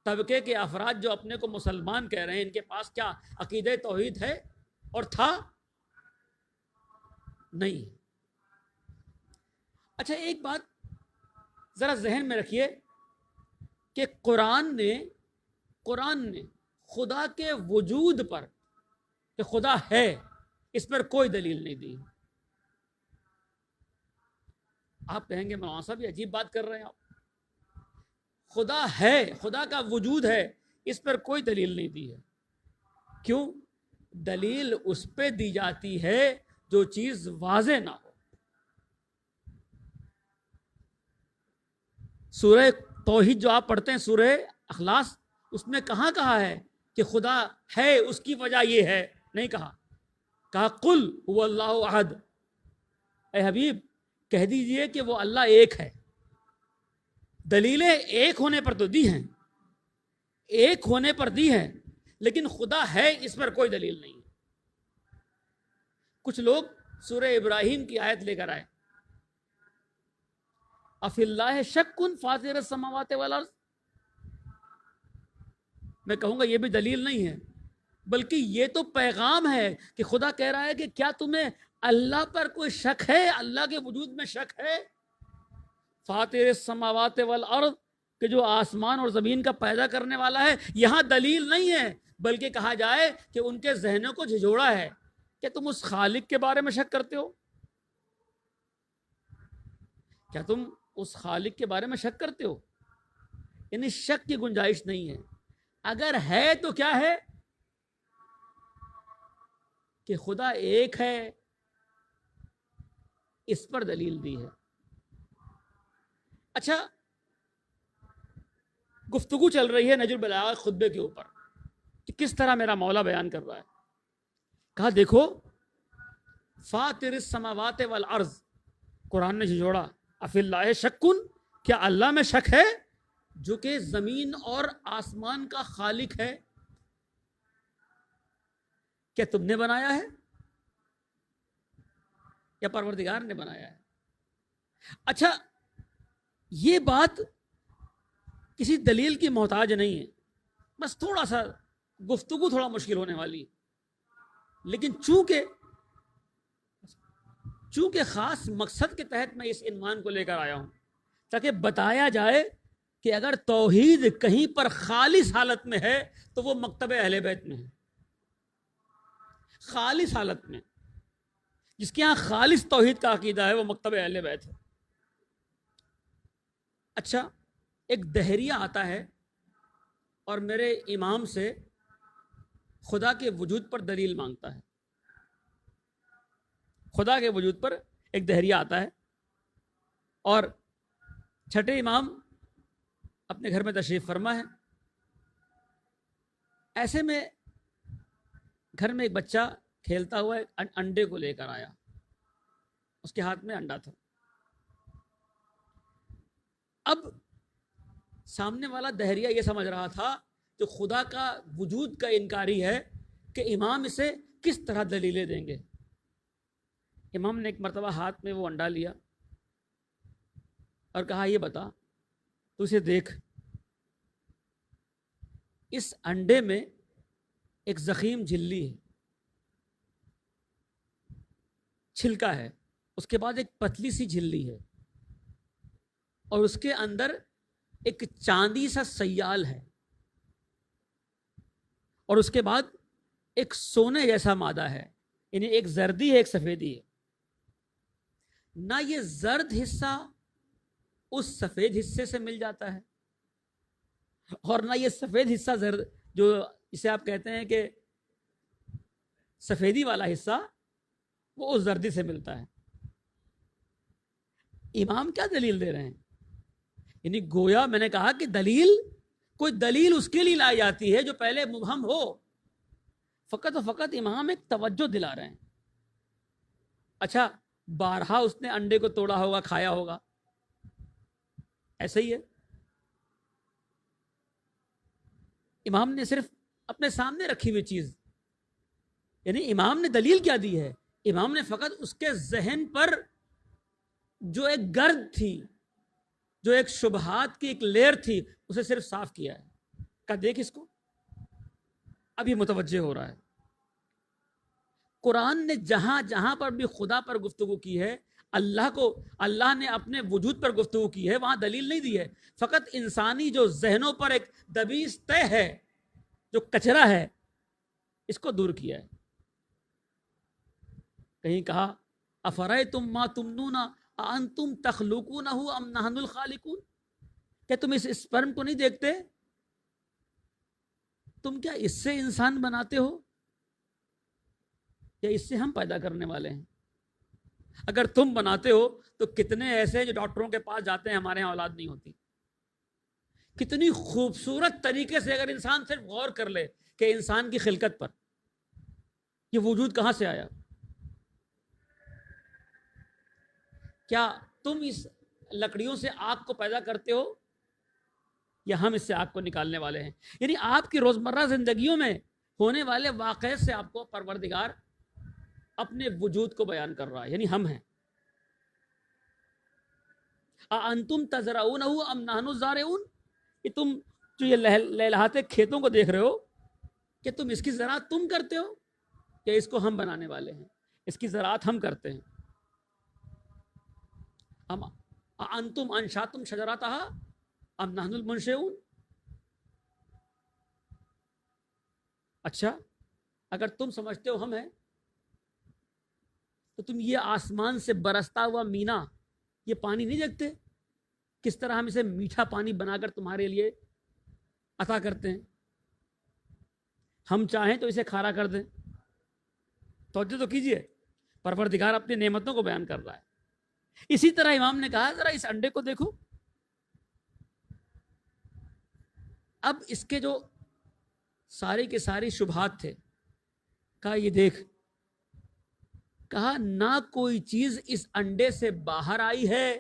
طبقے کے افراد جو اپنے کو مسلمان کہہ رہے ہیں، ان کے پاس کیا عقیدہ توحید ہے اور تھا؟ نہیں۔ اچھا ایک بات ذرا ذہن میں رکھیے کہ قرآن نے خدا کے وجود پر، کہ خدا ہے، اس پر کوئی دلیل نہیں دی۔ آپ کہیں گے مولانا صاحب یہ عجیب بات کر رہے ہیں آپ، خدا ہے، خدا کا وجود ہے، اس پر کوئی دلیل نہیں دی ہے۔ کیوں؟ دلیل اس پہ دی جاتی ہے جو چیز واضح نہ ہو۔ سورہ توحید جو آپ پڑھتے ہیں، سورہ اخلاص، اس میں کہاں کہا ہے کہ خدا ہے، اس کی وجہ یہ ہے؟ نہیں کہا قل هو اللہ احد، اے حبیب کہہ دیجئے کہ وہ اللہ ایک ہے۔ دلیلیں ایک ہونے پر تو دی ہیں، ایک ہونے پر دی ہیں، لیکن خدا ہے اس پر کوئی دلیل نہیں۔ کچھ لوگ سورہ ابراہیم کی آیت لے کر آئے، افی اللہ شک فاطر السماوات والارض۔ میں کہوں گا یہ بھی دلیل نہیں ہے، بلکہ یہ تو پیغام ہے کہ خدا کہہ رہا ہے کہ کیا تمہیں اللہ پر کوئی شک ہے، اللہ کے وجود میں شک ہے؟ فاطر السماوات والارض، کہ جو آسمان اور زمین کا پیدا کرنے والا ہے، یہاں دلیل نہیں ہے، بلکہ کہا جائے کہ ان کے ذہنوں کو جھجوڑا ہے کہ تم اس خالق کے بارے میں شک کرتے ہو؟ کیا تم اس خالق کے بارے میں شک کرتے ہو؟ یعنی شک کی گنجائش نہیں ہے۔ اگر ہے تو کیا ہے کہ خدا ایک ہے، اس پر دلیل دی ہے۔ اچھا گفتگو چل رہی ہے نہج البلاغہ خطبے کے اوپر کہ کس طرح میرا مولا بیان کر رہا ہے۔ کہا دیکھو فاطر السماوات والارض، قرآن نے جھجوڑا، افی اللہ شکن، کیا اللہ میں شک ہے جو کہ زمین اور آسمان کا خالق ہے؟ کیا تم نے بنایا ہے یا پروردگار نے بنایا ہے؟ اچھا یہ بات کسی دلیل کی محتاج نہیں ہے، بس تھوڑا سا گفتگو تھوڑا مشکل ہونے والی ہے، لیکن چونکہ خاص مقصد کے تحت میں اس عنوان کو لے کر آیا ہوں، تاکہ بتایا جائے کہ اگر توحید کہیں پر خالص حالت میں ہے تو وہ مکتب اہل بیت میں ہے۔ خالص حالت میں جس کے ہاں خالص توحید کا عقیدہ ہے وہ مکتب اہل بیت ہے۔ اچھا ایک دہریہ آتا ہے اور میرے امام سے خدا کے وجود پر دلیل مانگتا ہے۔ خدا کے وجود پر ایک دہریہ آتا ہے اور چھٹے امام اپنے گھر میں تشریف فرما ہے۔ ایسے میں گھر میں ایک بچہ کھیلتا ہوا انڈے کو لے کر آیا، اس کے ہاتھ میں انڈا تھا۔ اب سامنے والا دہریہ یہ سمجھ رہا تھا کہ خدا کا وجود کا انکاری ہے کہ امام اسے کس طرح دلیلیں دیں گے۔ امام نے ایک مرتبہ ہاتھ میں وہ انڈا لیا اور کہا یہ بتا، تو اسے دیکھ، اس انڈے میں ایک زخیم جھلی ہے، چھلکا ہے، اس کے بعد ایک پتلی سی جھلی ہے اور اس کے اندر ایک چاندی سا سیال ہے، اور اس کے بعد ایک سونے جیسا مادہ ہے، یعنی ایک زردی ہے ایک سفیدی ہے۔ نہ یہ زرد حصہ اس سفید حصے سے مل جاتا ہے اور نہ یہ سفید حصہ زرد، جو اسے آپ کہتے ہیں کہ سفیدی والا حصہ، وہ اس زردی سے ملتا ہے۔ امام کیا دلیل دے رہے ہیں؟ یعنی گویا میں نے کہا کہ کوئی دلیل اس کے لیے لائی جاتی ہے جو پہلے مبہم ہو، فقط و فقط امام ایک توجہ دلا رہے ہیں۔ اچھا بارہا اس نے انڈے کو توڑا ہوگا، کھایا ہوگا، ایسا ہی ہے۔ امام نے صرف اپنے سامنے رکھی ہوئی چیز، یعنی امام نے دلیل کیا دی ہے؟ امام نے فقط اس کے ذہن پر جو ایک گرد تھی، جو ایک شبہات کی ایک لیر تھی، اسے صرف صاف کیا ہے۔ کہا دیکھ اس کو، اب یہ متوجہ ہو رہا ہے۔ قرآن نے جہاں جہاں پر بھی خدا پر گفتگو کی ہے، اللہ نے اپنے وجود پر گفتگو کی ہے، وہاں دلیل نہیں دی ہے، فقط انسانی جو ذہنوں پر ایک دبیس طے ہے، جو کچرا ہے، اس کو دور کیا ہے۔ کہیں کہا افرأیتم ما تمنون اانتم تخلقونہ ام نحن الخالقون، کہ تم اس اسپرم کو نہیں دیکھتے؟ تم کیا اس سے انسان بناتے ہو یا اس سے ہم پیدا کرنے والے ہیں؟ اگر تم بناتے ہو تو کتنے ایسے جو ڈاکٹروں کے پاس جاتے ہیں ہمارے یہاں اولاد نہیں ہوتی۔ کتنی خوبصورت طریقے سے اگر انسان صرف غور کر لے کہ انسان کی خلقت پر یہ وجود کہاں سے آیا، کیا تم اس لکڑیوں سے آگ کو پیدا کرتے ہو یا ہم اس سے آگ کو نکالنے والے ہیں؟ یعنی آپ کی روزمرہ زندگیوں میں ہونے والے واقعے سے آپ کو پروردگار اپنے وجود کو بیان کر رہا ہے، یعنی ہم ہیں۔ اَأَنْتُمْ تَزْرَعُونَهُ أَمْ نَحْنُ الزَّارِعُونَ، یہ تم جو یہ لہلہاتے کھیتوں کو دیکھ رہے ہو، کہ تم اس کی زراعت تم کرتے ہو یا اس کو ہم بنانے والے ہیں؟ اس کی زراعت ہم کرتے ہیں۔ اَأَنْتُمْ أَنشَأْتُمْ شَجَرَتَهَا أَمْ نَحْنُ الْمُنشِئُونَ۔ اچھا اگر تم سمجھتے ہو ہم ہیں تو تم یہ آسمان سے برستا ہوا مینا، یہ پانی نہیں دیکھتے کس طرح ہم اسے میٹھا پانی بنا کر تمہارے لیے عطا کرتے ہیں؟ ہم چاہیں تو اسے کھارا کر دیں۔ توجہ تو کیجئے، پروردگار اپنی نعمتوں کو بیان کر رہا ہے۔ اسی طرح امام نے کہا ذرا اس انڈے کو دیکھو، اب اس کے جو ساری کے ساری شبہات تھے، کہا یہ دیکھ، کہا نہ کوئی چیز اس انڈے سے باہر آئی ہے،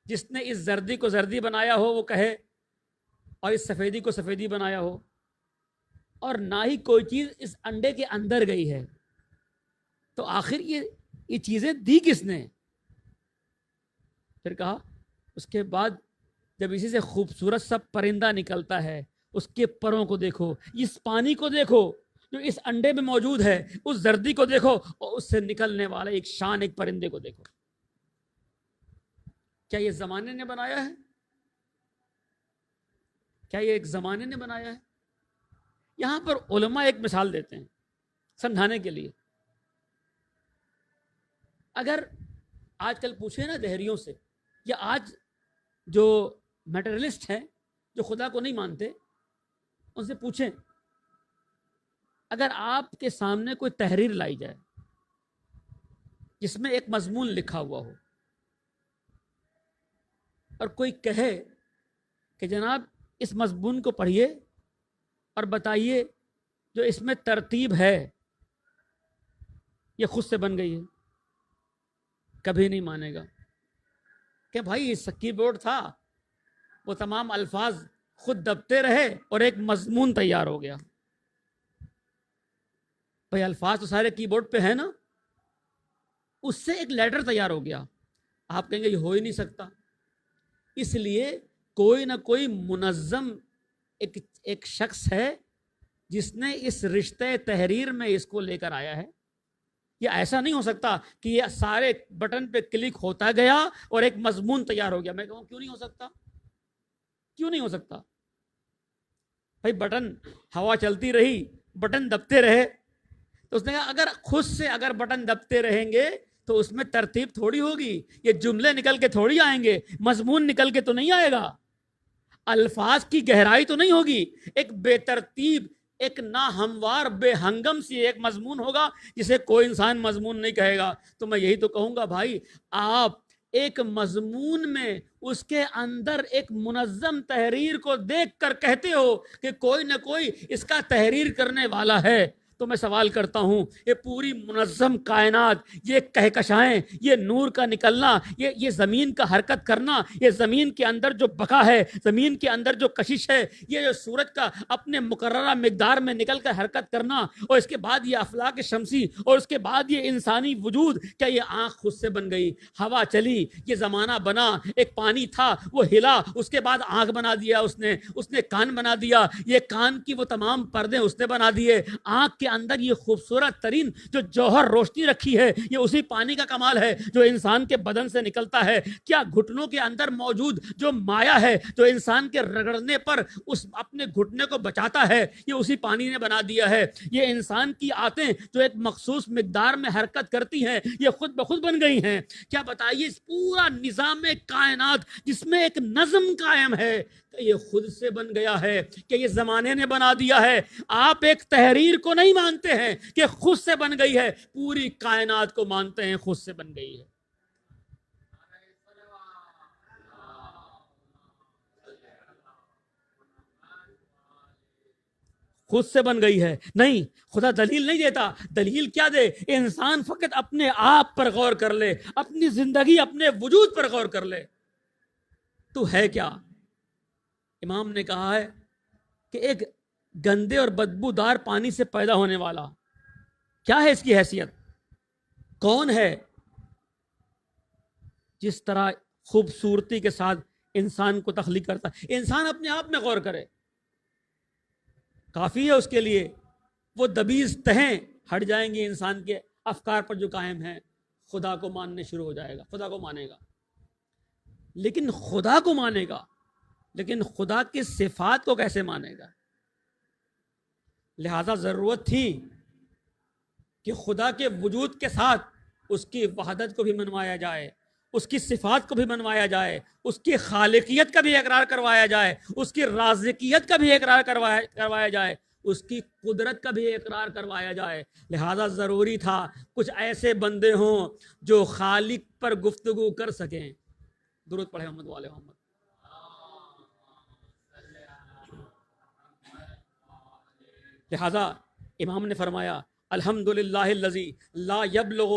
جس نے اس زردی کو زردی بنایا ہو وہ کہے، اور اس سفیدی کو سفیدی بنایا ہو، اور نہ ہی کوئی چیز اس انڈے کے اندر گئی ہے، تو آخر یہ چیزیں دی کس نے؟ پھر کہا اس کے بعد جب اسی سے خوبصورت سا پرندہ نکلتا ہے، اس کے پروں کو دیکھو، اس پانی کو دیکھو جو اس انڈے میں موجود ہے، اس زردی کو دیکھو، اور اس سے نکلنے والا ایک شان ایک پرندے کو دیکھو۔ کیا یہ زمانے نے بنایا ہے؟ کیا یہ ایک زمانے نے بنایا ہے؟ یہاں پر علماء ایک مثال دیتے ہیں سمجھانے کے لیے۔ اگر آج کل پوچھیں نا دہریوں سے، یا آج جو میٹریلسٹ ہیں جو خدا کو نہیں مانتے، ان سے پوچھیں اگر آپ کے سامنے کوئی تحریر لائی جائے جس میں ایک مضمون لکھا ہوا ہو، اور کوئی کہے کہ جناب اس مضمون کو پڑھیے اور بتائیے جو اس میں ترتیب ہے یہ خود سے بن گئی ہے، کبھی نہیں مانے گا کہ بھائی اس کی بورڈ تھا، وہ تمام الفاظ خود دبتے رہے اور ایک مضمون تیار ہو گیا۔ بھائی الفاظ تو سارے کی بورڈ پہ ہیں نا، اس سے ایک لیٹر تیار ہو گیا۔ آپ کہیں گے یہ ہو ہی نہیں سکتا، اس لیے کوئی نہ کوئی منظم ایک شخص ہے جس نے اس رشتے تحریر میں اس کو لے کر آیا ہے۔ یہ ایسا نہیں ہو سکتا کہ یہ سارے بٹن پہ کلک ہوتا گیا اور ایک مضمون تیار ہو گیا۔ میں کہوں کیوں نہیں ہو سکتا؟ کیوں نہیں ہو سکتا؟ بھائی بٹن ہوا چلتی رہی، بٹن دبتے رہے، تو اس نے کہا اگر خود سے اگر بٹن دبتے رہیں گے تو اس میں ترتیب تھوڑی ہوگی، یہ جملے نکل کے تھوڑی آئیں گے، مضمون نکل کے تو نہیں آئے گا، الفاظ کی گہرائی تو نہیں ہوگی، ایک بے ترتیب، ایک ناہموار، بے ہنگم سی ایک مضمون ہوگا جسے کوئی انسان مضمون نہیں کہے گا۔ تو میں یہی تو کہوں گا بھائی آپ ایک مضمون میں اس کے اندر ایک منظم تحریر کو دیکھ کر کہتے ہو کہ کوئی نہ کوئی اس کا تحریر کرنے والا ہے، تو میں سوال کرتا ہوں یہ پوری منظم کائنات، یہ کہکشائیں، یہ نور کا نکلنا، یہ زمین کا حرکت کرنا، یہ زمین کے اندر جو بقا ہے، زمین کے اندر جو کشش ہے، یہ جو سورج کا اپنے مقررہ مقدار میں نکل کر حرکت کرنا، اور اس کے بعد یہ افلاک شمسی، اور اس کے بعد یہ انسانی وجود، کیا یہ آنکھ خود سے بن گئی؟ ہوا چلی، یہ زمانہ بنا، ایک پانی تھا وہ ہلا، اس کے بعد آنکھ بنا دیا اس نے کان بنا دیا، یہ کان کی وہ تمام پردے اس نے بنا دیے، آنکھ کے اندر یہ خوبصورت ترین جو جوہر روشنی رکھی ہے یہ اسی پانی کا کمال ہے جو انسان کے بدن سے نکلتا ہے۔ کیا گھٹنوں کے اندر موجود جو مایا ہے جو انسان کے رگڑنے پر اس اپنے گھٹنے کو بچاتا ہے یہ اسی پانی نے بنا دیا ہے۔ یہ انسان کی آنتیں جو ایک مخصوص مقدار میں حرکت کرتی ہیں یہ خود بخود بن گئی ہیں۔ کیا بتائیے اس پورا نظام کائنات جس میں ایک نظم قائم ہے کہ یہ خود سے بن گیا ہے کہ یہ زمانے نے بنا دیا ہے؟ آپ ایک تحریر کو نہیں مانتے ہیں کہ خود سے بن گئی ہے، پوری کائنات کو مانتے ہیں خود سے بن گئی ہے۔ خود سے بن گئی ہے۔ نہیں، خدا دلیل نہیں دیتا۔ دلیل کیا دے؟ انسان فقط اپنے آپ پر غور کر لے، اپنی زندگی، اپنے وجود پر غور کر لے۔ تو ہے کیا؟ امام نے کہا ہے کہ ایک گندے اور بدبودار پانی سے پیدا ہونے والا، کیا ہے اس کی حیثیت؟ کون ہے؟ جس طرح خوبصورتی کے ساتھ انسان کو تخلیق کرتا ہے، انسان اپنے آپ میں غور کرے، کافی ہے اس کے لیے۔ وہ دبیز تہیں ہٹ جائیں گے انسان کے افکار پر جو قائم ہیں، خدا کو ماننے شروع ہو جائے گا، خدا کو مانے گا۔ لیکن خدا کو مانے گا، لیکن خدا کی صفات کو کیسے مانے گا؟ لہذا ضرورت تھی کہ خدا کے وجود کے ساتھ اس کی وحدت کو بھی منوایا جائے، اس کی صفات کو بھی منوایا جائے، اس کی خالقیت کا بھی اقرار کروایا جائے، اس کی رازقیت کا بھی اقرار کروایا جائے، اس کی قدرت کا بھی اقرار کروایا جائے۔ لہذا ضروری تھا کچھ ایسے بندے ہوں جو خالق پر گفتگو کر سکیں۔ درود پڑھے محمد والے محمد۔ لہذا امام نے فرمایا الحمدللہ الذی لا یبلغ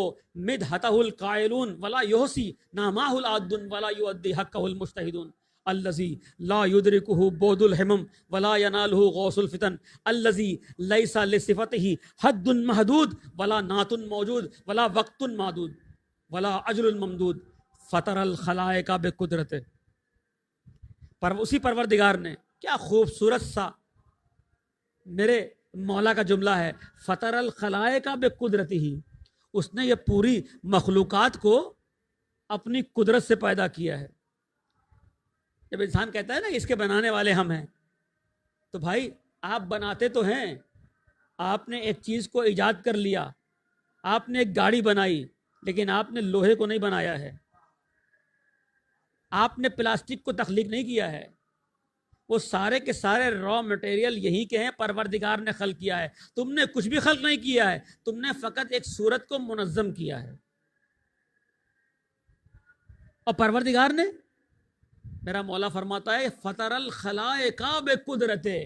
مدحتہ القائلون ولا یحصی نامہ العاد ولا یؤدی حقہ المجتہدون الذی لا یدرکہ بعد الہمم ولا ینالہ غوث الفتن الذی لیس لصفتہ حد محدود ولا نعت موجود ولا وقت معدود ولا اجل ممدود فطر الخلائق بقدرتہ۔ اسی پروردگار نے، کیا خوبصورت سا میرے مولا کا جملہ ہے، فطر الخلائق بقدرتہ، اس نے یہ پوری مخلوقات کو اپنی قدرت سے پیدا کیا ہے۔ جب انسان کہتا ہے نا اس کے بنانے والے ہم ہیں، تو بھائی آپ بناتے تو ہیں، آپ نے ایک چیز کو ایجاد کر لیا، آپ نے ایک گاڑی بنائی، لیکن آپ نے لوہے کو نہیں بنایا ہے، آپ نے پلاسٹک کو تخلیق نہیں کیا ہے، وہ سارے کے سارے را مٹیریل یہی کے ہیں، پروردگار نے خلق کیا ہے۔ تم نے کچھ بھی خلق نہیں کیا ہے، تم نے فقط ایک صورت کو منظم کیا ہے۔ اور پروردگار نے، میرا مولا فرماتا ہے فطر الخلائق بقدرتہ،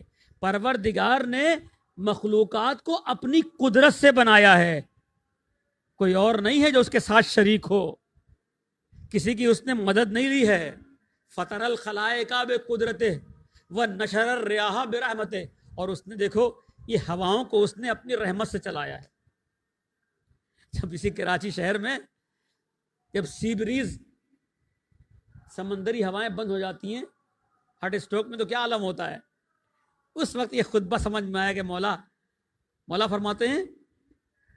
پروردگار نے مخلوقات کو اپنی قدرت سے بنایا ہے، کوئی اور نہیں ہے جو اس کے ساتھ شریک ہو، کسی کی اس نے مدد نہیں لی ہے۔ فطر الخلائق بقدرتہ وَنَشَرَ الرِّيَاحَ بِرَحْمَتِهِ، اور اس نے دیکھو یہ ہواؤں کو اس نے اپنی رحمت سے چلایا ہے۔ جب اسی کراچی شہر میں جب سی بریز، سمندری ہوائیں بند ہو جاتی ہیں ہارٹ اسٹروک میں، تو کیا عالم ہوتا ہے؟ اس وقت یہ خطبہ سمجھ میں آیا کہ مولا فرماتے ہیں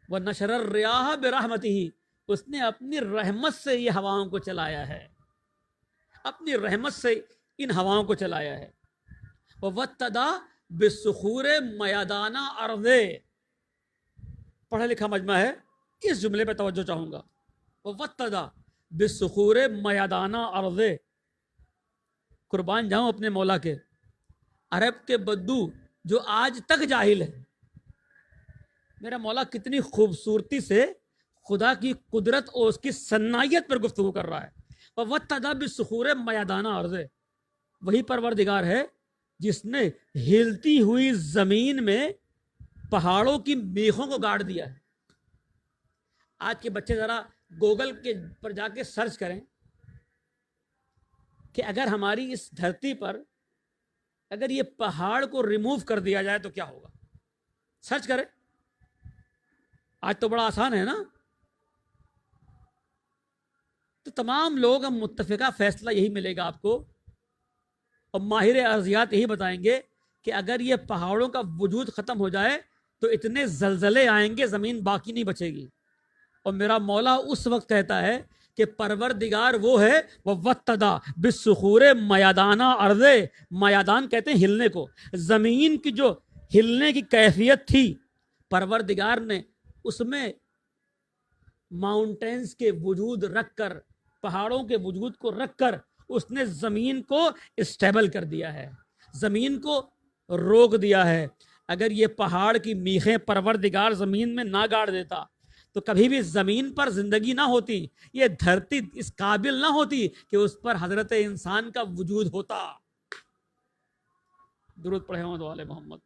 وَنَشَرَ الرِّيَاحَ بِرَحْمَتِهِ، اس نے اپنی رحمت سے یہ ہواؤں کو چلایا ہے، اپنی رحمت سے ان ہواؤں کو چلایا ہے۔ وَوَتَّدَا بِالصُّخُورِ مَيَدَانَ أَرْضِ، پڑھا لکھا مجمع ہے، اس جملے پہ توجہ چاہوں گا۔ وَوَتَّدَا بِالصُّخُورِ مَيَدَانَ أَرْضِ، قربان جاؤں اپنے مولا کے، عرب کے بدو جو آج تک جاہل ہے، میرا مولا کتنی خوبصورتی سے خدا کی قدرت اور اس کی صنائیت پر گفتگو کر رہا ہے۔ وَوَتَّدَا بِالصُّخُورِ مَيَدَانَ أَرْضِ، وہی پروردگار ہے جس نے ہلتی ہوئی زمین میں پہاڑوں کی میخوں کو گاڑ دیا ہے. آج کے بچے ذرا گوگل کے پر جا کے سرچ کریں کہ اگر ہماری اس دھرتی پر اگر یہ پہاڑ کو ریموو کر دیا جائے تو کیا ہوگا. سرچ کریں. آج تو بڑا آسان ہے نا. تو تمام لوگ ہم متفقہ فیصلہ یہی ملے گا آپ کو, اور ماہر ارضیات یہی بتائیں گے کہ اگر یہ پہاڑوں کا وجود ختم ہو جائے تو اتنے زلزلے آئیں گے, زمین باقی نہیں بچے گی. اور میرا مولا اس وقت کہتا ہے کہ پروردگار وہ ہے وہ وتدا بالصخور میادانہ ارضے. میادان کہتے ہیں ہلنے کو, زمین کی جو ہلنے کی کیفیت تھی پروردگار نے اس میں ماؤنٹینز کے وجود رکھ کر, پہاڑوں کے وجود کو رکھ کر اس نے زمین کو اسٹیبل کر دیا ہے, زمین کو روک دیا ہے. اگر یہ پہاڑ کی میخیں پروردگار زمین میں نہ گاڑ دیتا تو کبھی بھی زمین پر زندگی نہ ہوتی, یہ دھرتی اس قابل نہ ہوتی کہ اس پر حضرت انسان کا وجود ہوتا. درود پڑھے محمد وعلى محمد.